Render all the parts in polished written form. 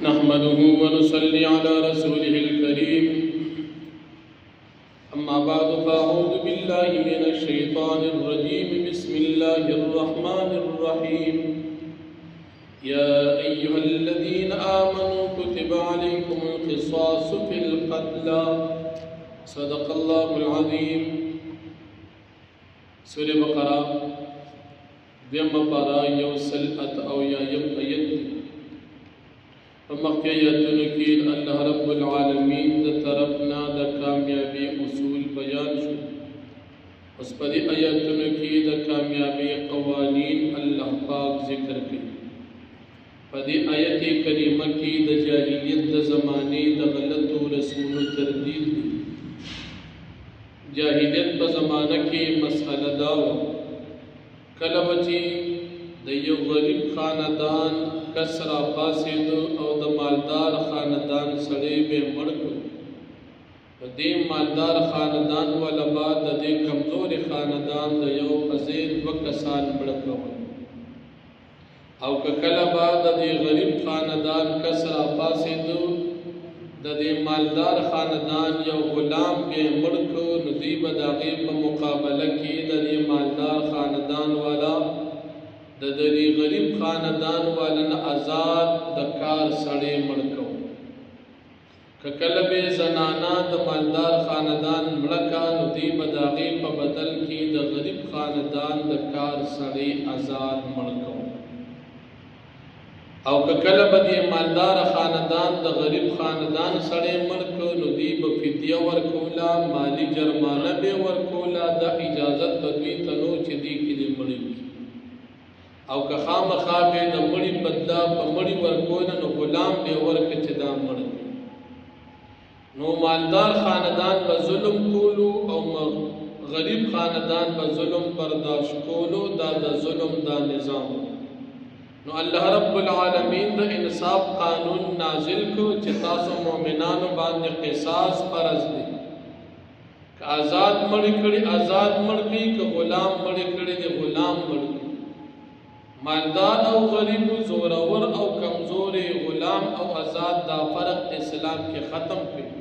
نحمده ونصلي على رسوله الكريم أما بعد فأعوذ بالله من الشيطان الرجيم بسم الله الرحمن الرحيم يا أيها الذين آمنوا كتب عليكم القصاص في القتلى صدق الله العظيم سورة بقرة دیم پارا یوسل او یم ایت فمخی ایتونو کی اللہ رب العالمین دا طرفنا دا کامیابی اصول بیان شو اس پدی ایتونو کی دا کامیابی قوانین اللہ پاک ذکر کی پدی آیت کریمہ کی دا جاہلیت دا زمانی دا غلط و رسول و تردید دی جاہلیت با زمانہ کی مسئلہ داو کله بچی د یو غریب خاندان کسرا پاسید او د مالدار خاندان سړی به مړ کړ د مالدار خاندان ولا بعد د کمزور خاندان د یو فزید وکسان مړ کړ او کله بعد د غریب خاندان کسرا پاسید د مالدار خاندان یو غلام به مړ کړ نو دی بداغي په مقابله کې د مالدار خاندان والا د غریب خاندان والا نه آزاد د کار سړی مړ کړ کله به زنانا د مالدار خاندان مړ کړ نو دی بداغي په بدل کې د غریب خاندان د کار سړی آزاد مړ کړ او کله به د مالدار خاندان د غریب خاندان سړی مړ کړ نو دی به فدیه ورکولا مالی جرمانه به ورکولا د اجازت به دوی ته نو چې دی کلی مړی او که خامخا به د مړی بدلا په مړی ورکولا نو غلام به ورک چې دا مړ نو مالدار خاندان به ظلم کولو او غریب خاندان به ظلم برداشت کولو دا د ظلم دا نظام نو الله رب العالمین د انصاف قانون نازل کو چې تاسو مؤمنانو باندې قصاص فرض دي که آزاد مړ کړي آزاد مړ کړي که غلام مړ کړي د غلام مړ کړي مالدار او غریب زورور او کمزور غلام او آزاد دا فرق اسلام کې ختم کړي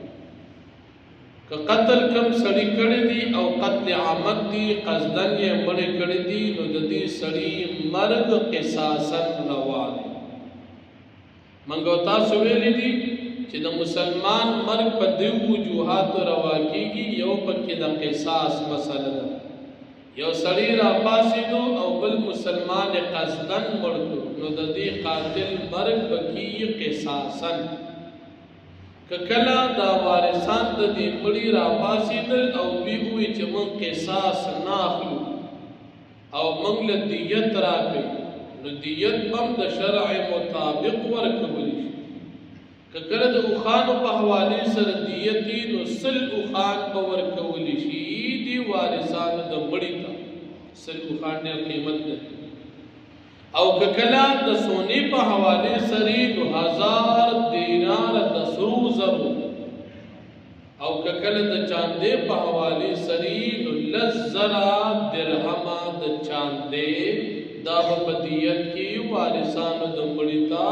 که قتل کم سړی کړي دي او قتل عمد دي قصدن یې مړ کړي دي نو د دې سړی مرګ قصاصا روا دی منګو تاسو ویلي دي چې د مسلمان مرګ په دوه وجوهات روا کیږي یو پکې د قصاص مسله ده یو سړی را پاسېدو او بل مسلمان قصدن مړ کړ نو د دې قاتل مرګ پکې قصاصا کله دا وارثان د دې مړي را پاسېدل او دوی وی چې موږ قصاص نه اخلو او موږ له دیت راکړي نو دیت هم د شرع مطابق ورکول شي کله د اوخانو په حواله سره دیت نو سل اوخان په ورکول شي دی وارثان د مړي ته سل اوخان نه قیمت ده او کله د سونی په حواله سره 2000 دینار د سرو زرو او کله د چاندې په حواله سره نو لزرا درهم د چاندې دا په دیت کې وارثانو د مړی تا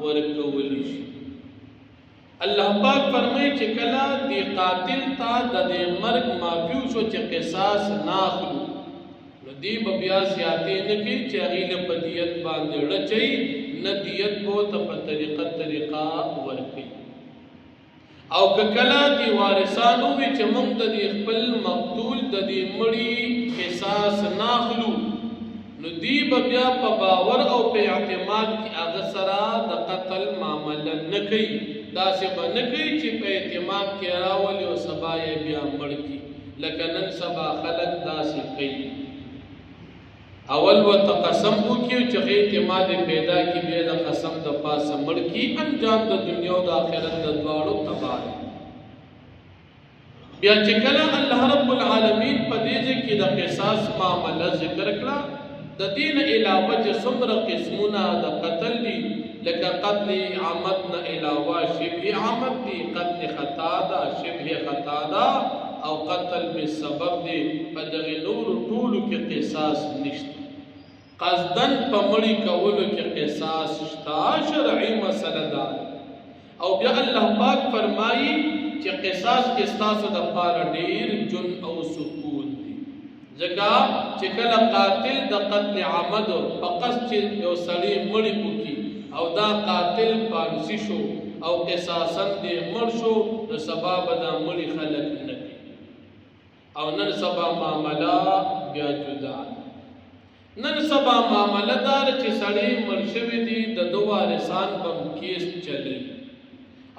ورکول شي الله پاک فرمایي چې کله دی قاتل تا د مرګ معفو شو چې قصاص ناخلو دی بیا سیاتی نه کی چې غیله په دیت باندې رچي نه دیت بو ته په طریقه ورکي او کله دی وارثانو وی چې موږ د خپل مقتول د دې مړی قصاص ناخلو نو دی بیا په باور او په اعتماد کې هغه سره د قتل معاملې نه کوي دا څه باندې کوي چې په اعتماد کې راولي او سبا یې بیا مړ کی لکه نن سبا خلق دا څه کوي اول و تقسم وکیو چې اعتماد پیدا کی بیا د قسم د پاسه مړ کی انجام د دنیا او د آخرت د دواړو تباہ بیا چې کله الله رب العالمین په دې کې د قصاص معاملې ذکر کړه د دین علاوه چې څومره قسمونه د قتل دي لکه قتل عمد نه علاوه شبه عمد دي قتل خطا ده شبه خطا ده او قتل بسبب دي په دغه نور ټولو کې قصاص نشته قصدن په مړی کولو کې قصاص شته، شرعي مسله ده. او بیا الله پاک فرمایي چې قصاص کې ستاسو دپاره ډېر جن او سکون دي، ځکه چې کله قاتل د قتل عمد په قصد چې یو سړی مړی وکړي او دا قاتل پانسی شو او قصاصا دې مړ شو، نو سبا به دا مړي خلک نه کوي. او نن سبا معامله بیا جدا ده. نن سبا معامله دار چې سړی مړ شوی دی د ده وارثان به هم کیس چلی،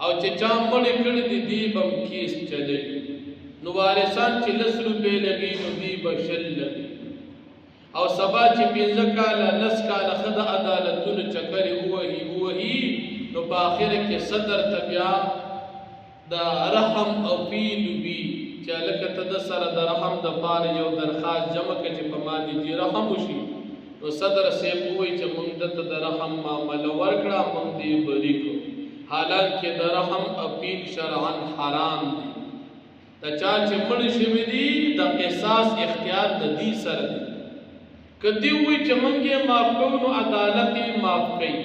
او چې چا مړی کړي دي دی به هم کیس چلی. نو وارثان چې 10 روپۍ لګي نو دی به 10 لګي. او سبا چې 15 کاله 10 کاله ښه د عدالتونو چکرې ووهي نو په آخر کې صدر ته بیا د رحم او پیل وي چې هلکه ته د سره د رحم دپاره یو درخواست جمع کړه چې په ما دې چې رحم وشي. نو صدر صاحب ووایي چې موږ دته د رحم معامله ورکړه، موږ دې بري کړو، حالانکې د رحم اپیل شرعا حرام دی. د چا چې مړ شوي دي د قصاص اختیار د دې سره دی. که دوی ووایي چې موږ یې معاف کوو نو عدالت یې معاف کوي،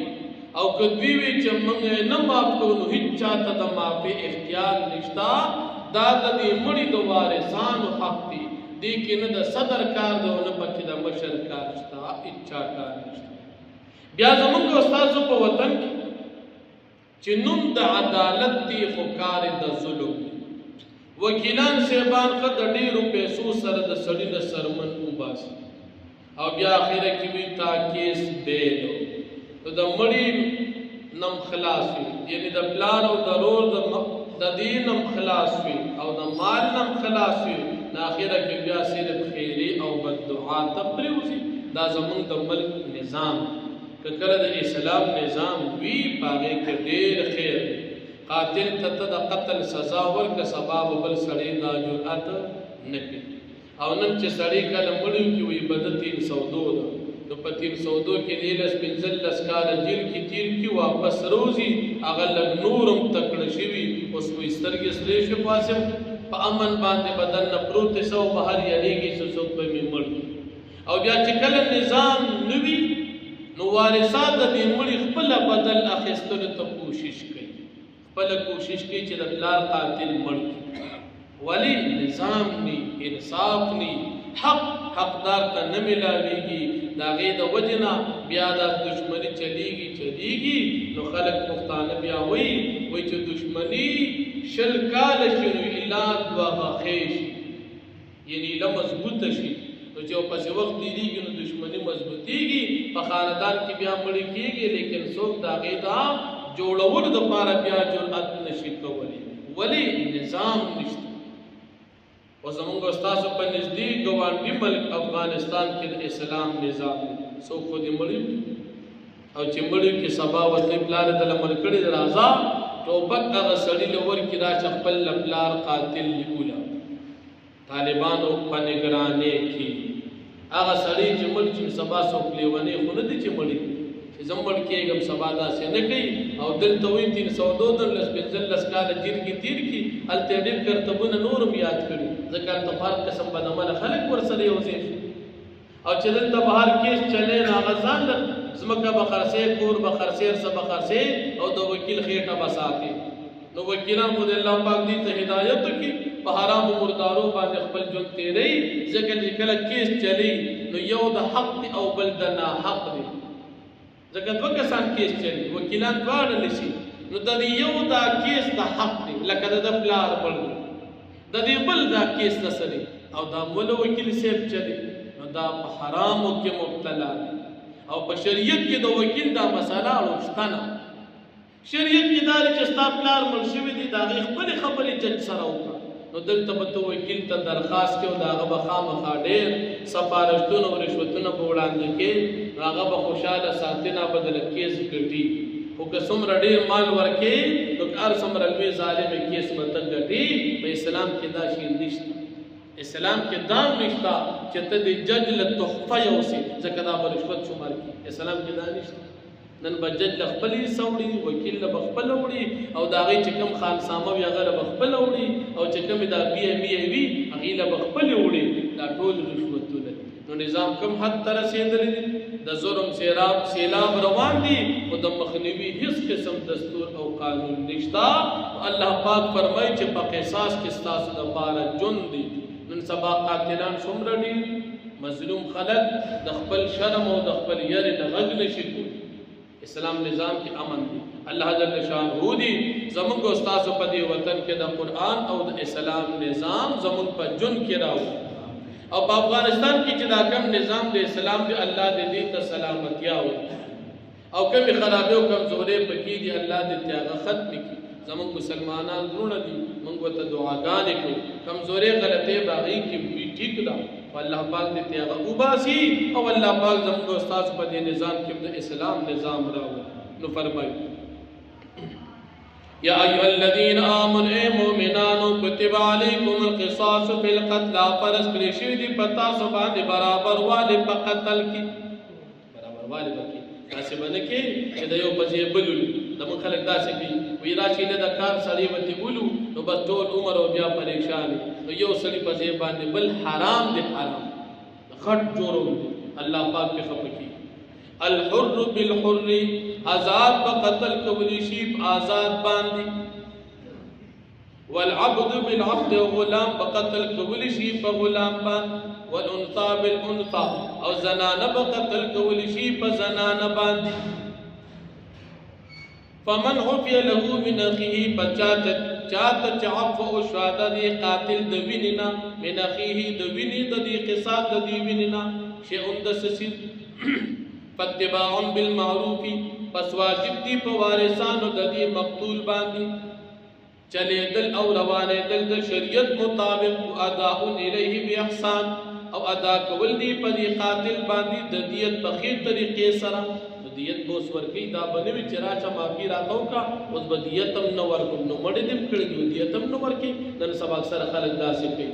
او که دوی ووایي چې موږ یې نه معاف کوو نو هېڅ چا ته د معافۍ اختیار نشته. دا د دې مړي د وارثانو حق دی. دې کې نه د صدر کار دی او نه پکې د مشر کار شته، هېڅ چا کار نشته. بیا زموږ استادو په وطن کې چې نوم د عدالت دی خو کار د ظلم دی. وکیلان صاحبان ښه د ډېرو پیسو سره د سړي نه سرمن وباسي او بیا اخره کې وي تا کیس بیلو، نو د مړي نم خلاص وي، یعنی د پلار او د رور د دې نم خلاص وي او د مال نم خلاص وي، نو اخره کې بیا صرف خیري او بددعا ته پرېوځي. دا زموږ د ملک نظام که کله د اسلام نظام وي په هغې کې ډېر خیر. قاتل ته ته د قتل سزا ورکړه، سبا به بل سړی دا جرأت نه کوي. او نن چې سړی کله مړی وکړي وایي به د 302 ده، نو په 302 کې 15 کاله جیل کې تیر کړي، واپس روزي هغه لږ نور هم تکړه شوي، اوس وایي سترګې سرې شوې قاسم په امن باندې بدن نه پروت دی، څه بهر یادېږي چې څوک به مې مړ کړي. او بیا چې کله نظام نه وي نو وارثان د دې مړي خپله بدل اخیستلو ته کوشش کوي، خپله کوشش کوي چې د پلار قاتل مړ کړي. ولی نظام نی، انصاف نی، حق حقدار ته نه ملاویږي. د هغې د وجې نه بیا دا دشمني چلیږي. نو خلک پښتانه بیا وایي چې دشمني 20 کاله شي نو ایله 2 غاښې شي، یعنی ایله مضبوطه شي. نو چې پسې وخت تېرېږي نو دشمني مضبوطېږي، په خاندان کې بیا مړی کېږي، لیکن څوک د هغې د جوړولو دپاره بیا جرأت نشي کولی. ولې نظام نشته. او زمونږ ستاسو په نږدې ګاونډي ملک افغانستان کې د اسلام نظام دی، څوک خو دې مړي او چې مړي کې سبا ورته پلار یې دله مړ کړي راځه ټوپک هغه سړي له ورکړي راشه خپل پلار قاتل لیکوله طالبانو په نګرانۍ کې. هغه سړی چې مړ چې سبا څوک لیونی خو نه دی چې مړي چې زه مړ کېږم سبا داسې نه کوي. او دلته وایي 302 15 کاله جیل کې تېر کړي، هلته ډېر کرتبونه نور هم یاد کړي، ځکه هلته هر قسم بدعمله خلک ورسره یو ځای شي. او چې دلته بهر کیس چلی نو هغه ځان ځمکه به خرڅې، کور به خرڅې، هر څه به خرڅې او د وکیل خېټه به ساتي. نو وکیلان خو د الله پاک دې ته هدایت وکړي په حرامو مردارو باندې خپل ژوند تېروي، ځکه چې کله کیس چلی نو یو د حق دی او بل د ناحق دی. ځکه 2 کسان کیس چلی، وکیلان دواړه نشي، نو د دې یو دا کیس د حق دی، لکه د پلار بل د دې بل دا کیس د څه دی، او دا مول وکیل صاحب چلی نو دا په حرامو کې مبتلا دی. او په شریعت کې د وکیل دا مسله شته نه. شریعت کې دا چې ستا پلار مړ شوی دی د هغې خپلې خبرې جج سره وکړه، نو دلته به ته وکیل ته درخواست کوي او د هغه به خامخا ډېر سفارشتونه او رشوتونه به وړاندې کړي، نو هغه به خوشحاله ساتي، نه به دله کیس ګټي. خو که څومره ډېر مال ورکړي نو هر څومره لوی ظالمې کیس به ته ګټي. په اسلام کې دا شی نشته. اسلام کې دا نشته چې ته د جج له تحفه یوسې، ځکه دا به رشوت شمار کړي. اسلام کې دا نشته. نن به جج له خپلې حصه وړي، وکیل له به خپله وړي، او د هغې چې کوم خانسامه وي هغه له به خپله وړي، او چې کومې دا بیه وي هغې له به خپلې وړي. دا ټول رشوتونه دي. نو نظام کوم حد ته رسېدلی دی؟ د ظلم سیلاب روان دي خو د مخنیوي هیڅ قسم دستور او قانون نشتا. الله پاک فرمایي چې په قصاص کې ستاسو دپاره ژوند دی. نن سبا قاتلان څومره ډېر مظلوم خلک د خپل شرم او د خپل یرې نه غږ نشي کولی. اسلام نظام کې امن دی. الله جل شانه دی زمونږ او ستاسو په دې وطن کې د قرآن او د اسلام نظام زمونږ په ژوند کې راوړي او په افغانستان کې چې دا کوم نظام د اسلام دی الله دې ته سلامتیا ورکړي او کومې خرابې او کمزورۍ پکې دي الله دې هغه ختم کړي. زمونږ مسلمانان وروڼه دي موږ ورته دعاګانې کوو. کمزورۍ غلطۍ به هغې کې وي ټیک ده خو الله پاک دې هغه وباسي او الله پاک زمونږ او ستاسو په دې نظام کې د اسلام نظام راوړي. نو فرمایي یا ایها الذین آمنوا اے مومنانو کتب علیکم القصاص فی القتل فرض کړی شوي دي په تاسو باندې برابر والی په قتل کې. برابر والی به کې داسې به نه کې چې د یو په ځای بل ولي. زموږ خلک داسې کوي وایي راشي نه د کار سړی به دې ولو نو بس ټول عمر او بیا پریشان نو یو سړي په ځای باندې بل حرام دی حرام خټ جوړول دی. الله پاک پې خفه کېږي. الحر بالحر آزاد بقتل کولی شي آزاد باندې. والعبد بالعبد غلام بقتل کولی شي په غلام باندې. والانثى بالانثى او زنانه بقتل کولی شي په زنانه باندې. فمن عفي له من اخيه چاته چې عفو او شهاده دی قاتل د ویننا من اخيه د ویني د دې قصاص د دې ویننا شیء د سسید فاتباع بالمعروف پس واجب دی په وارثانو د دې مقتول باندې چلے دل او روانه دل د شریعت مطابق اداء الیه باحسان او ادا کول دی په دې قاتل باندې د دیت په خیر طریقې سره. دیت بوس ورکی دا بنوي چې راچا معافي راتاو کا اوس به دیت هم نه ورکو نو مړې دې کړې دی دیت هم نه ورکی. نن سبا اکثر خلک داسې کوي.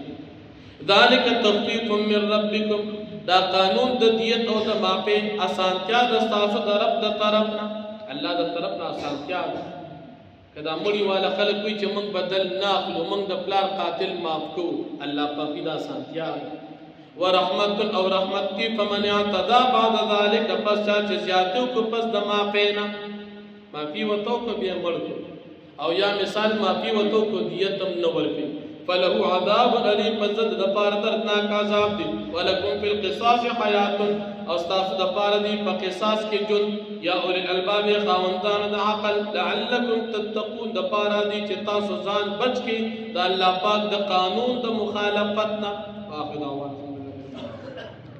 ذالک تخفیف من ربکم دا قانون د دیت او د معافي اسانتیا د تاسو د رب د طرفنا الله د طرفنا اسانتیا ده. کدا مړی والا خلک وي چې موږ بدل نه اخلو موږ د پلار قاتل معاف کوو الله پاک دا اسانتیا ده. ورحمت او رحمت کی فمن اعتدى بعد ذلك پس چې زیاتو کو پس د معافینا معافي وتو کو بیا مړ کو او یا مثال معافي وتو کو دیت هم نه ورکي فله عذاب علیم فزد د پار دردناک عذاب دی. ولکم فی القصاص حیات او تاسو د پار دی په قصاص کې جون یا اولی الالباب خاوندان د عقل لعلکم تتقون د پار دی چې تاسو ځان بچ کی د الله پاک د قانون د مخالفت نه. واخر